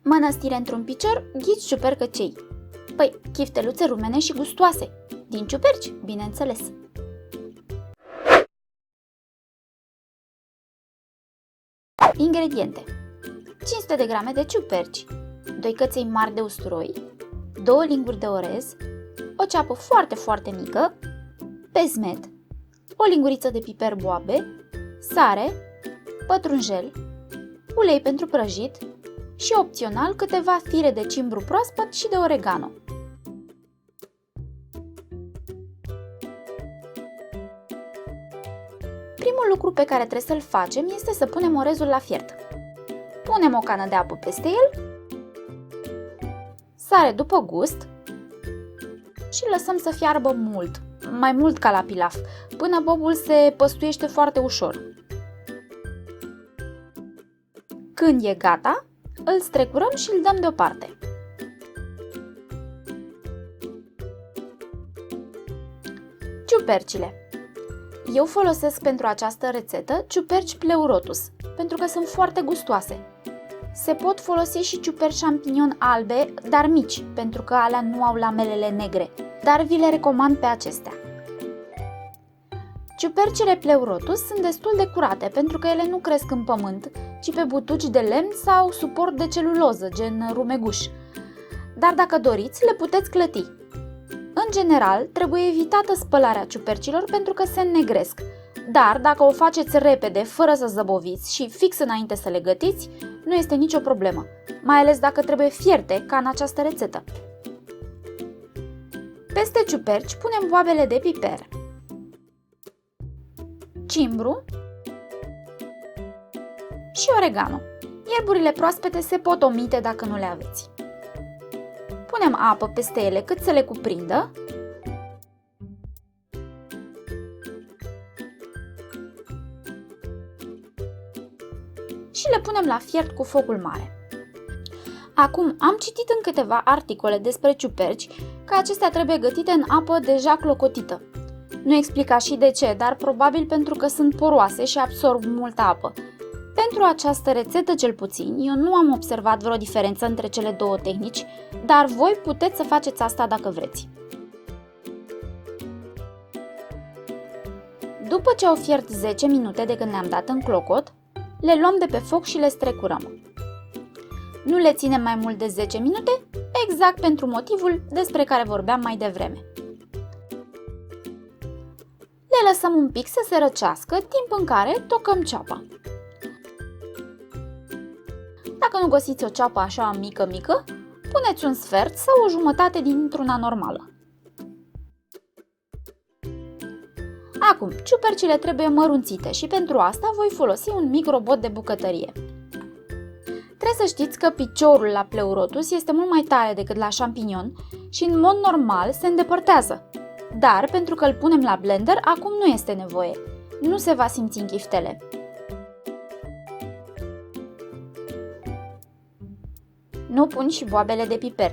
Mănăstire într-un picior, ghiți ciupercăcei. Păi, chifteluțe rumene și gustoase. Din ciuperci, bineînțeles. Ingrediente: 500 de grame de ciuperci, 2 căței mari de usturoi, 2 linguri de orez, o ceapă foarte mică, pezmet, o linguriță de piper boabe, sare, pătrunjel, ulei pentru prăjit și opțional câteva fire de cimbru proaspăt și de oregano. Primul lucru pe care trebuie să-l facem este să punem orezul la fiert. Punem o cană de apă peste el, sare după gust și lăsăm să fiarbă mult, mai mult ca la pilaf, până bobul se păstuiește foarte ușor. Când e gata, îl strecurăm și îl dăm deoparte. Ciupercile. Eu folosesc pentru această rețetă ciuperci pleurotus, pentru că sunt foarte gustoase. Se pot folosi și ciuperci șampinion albe, dar mici, pentru că alea nu au lamelele negre, dar vi le recomand pe acestea. Ciupercile pleurotus sunt destul de curate, pentru că ele nu cresc în pământ, ci pe butuci de lemn sau suport de celuloză, gen rumeguș. Dar dacă doriți, le puteți clăti. În general, trebuie evitată spălarea ciupercilor pentru că se înnegresc, dar dacă o faceți repede, fără să zăboviți și fix înainte să le gătiți, nu este nicio problemă, mai ales dacă trebuie fierte, ca în această rețetă. Peste ciuperci punem boabele de piper, cimbru și oregano. Ierburile proaspete se pot omite dacă nu le aveți. Punem apă peste ele cât să le cuprindă și le punem la fiert cu focul mare. Acum, am citit în câteva articole despre ciuperci că acestea trebuie gătite în apă deja clocotită. Nu explica și de ce, dar probabil pentru că sunt poroase și absorb multă apă. Pentru această rețetă cel puțin, eu nu am observat vreo diferență între cele două tehnici, dar voi puteți să faceți asta dacă vreți. După ce au fiert 10 minute de când le-am dat în clocot, le luăm de pe foc și le strecurăm. Nu le ținem mai mult de 10 minute, exact pentru motivul despre care vorbeam mai devreme. Le lăsăm un pic să se răcească, timp în care tocăm ceapa. Dacă nu găsiți o ceapă așa mică, puneți un sfert sau o jumătate dintr-una normală. Acum, ciupercile trebuie mărunțite și pentru asta voi folosi un mic robot de bucătărie. Trebuie să știți că piciorul la pleurotus este mult mai tare decât la șampinion și în mod normal se îndepărtează. Dar pentru că îl punem la blender, acum nu este nevoie. Nu se va simți în chiftele. Nu pun și boabele de piper.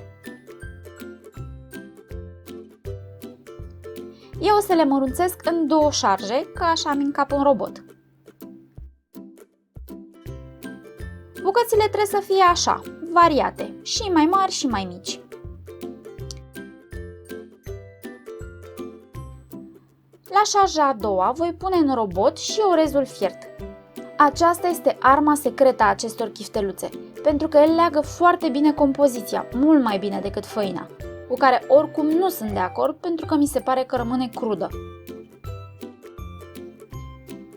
Eu o să le mărunțesc în 2 șarje, că așa am în cap un robot. Bucățile trebuie să fie așa, variate, și mai mari și mai mici. La șarja a doua voi pune în robot și orezul fiert. Aceasta este arma secretă a acestor chifteluțe, pentru că el leagă foarte bine compoziția, mult mai bine decât făina, cu care oricum nu sunt de acord pentru că mi se pare că rămâne crudă.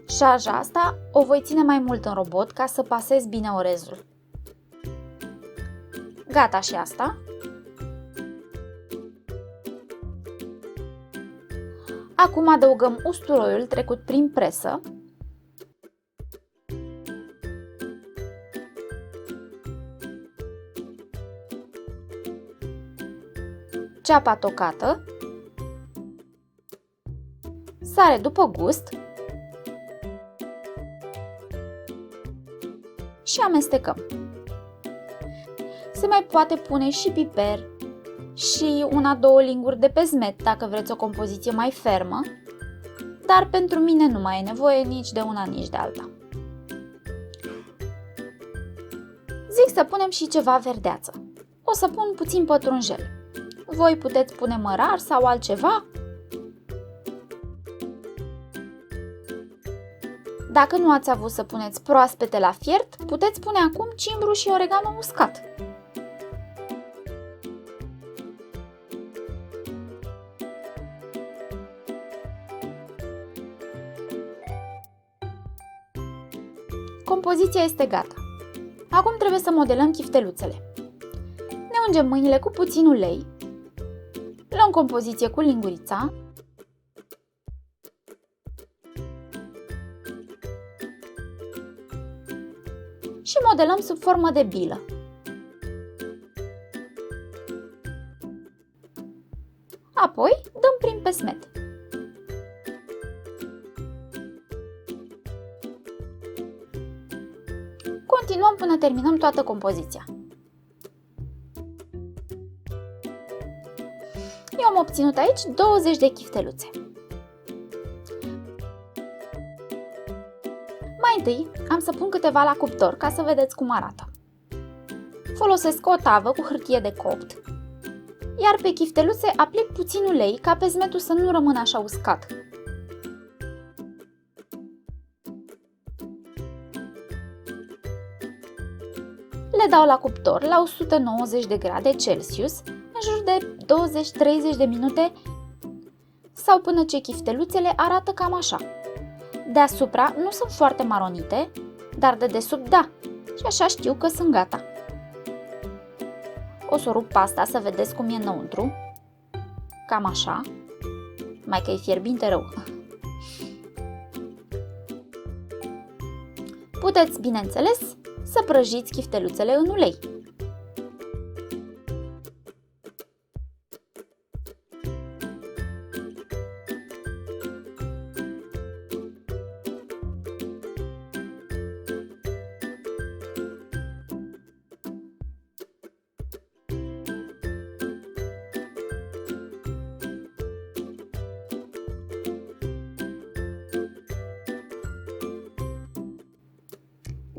Șarja asta o voi ține mai mult în robot ca să pasez bine orezul. Gata și asta. Acum adăugăm usturoiul trecut prin presă, ceapa tocată, sare după gust și amestecăm. Se mai poate pune și piper și 1-2 linguri de pezmet dacă vreți o compoziție mai fermă, dar pentru mine nu mai e nevoie nici de una, nici de alta. Zic să punem și ceva verdeață. O să pun puțin pătrunjel. Voi puteți pune mărar sau altceva. Dacă nu ați avut să puneți proaspete la fiert, puteți pune acum cimbru și oregano uscat. Compoziția este gata. Acum trebuie să modelăm chifteluțele. Ne ungem mâinile cu puțin ulei, luăm compoziție cu lingurița, și modelăm sub formă de bilă. Apoi dăm prin pesmet. Continuăm până terminăm toată compoziția. Eu am obținut aici 20 de chifteluțe. Mai întâi am să pun câteva la cuptor ca să vedeți cum arată. Folosesc o tavă cu hârtie de copt, iar pe chifteluțe aplic puțin ulei ca pesmetul să nu rămână așa uscat. Le dau la cuptor la 190 de grade Celsius, în jur de 20-30 de minute sau până ce chifteluțele arată cam așa. Deasupra nu sunt foarte maronite, dar de desubt da, și așa știu că sunt gata. O să rup pasta să vedeți cum e înăuntru, cam așa, mai că e fierbinte rău. Puteți, bineînțeles, să prăjiți chifteluțele în ulei.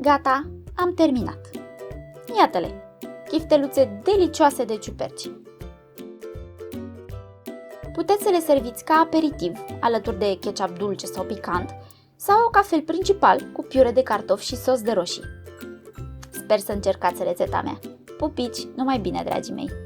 Gata, am terminat. Iată-le, chifteluțe delicioase de ciuperci. Puteți să le serviți ca aperitiv, alături de ketchup dulce sau picant, sau ca fel principal, cu piure de cartofi și sos de roșii. Sper să încercați rețeta mea. Pupici, numai bine, dragii mei!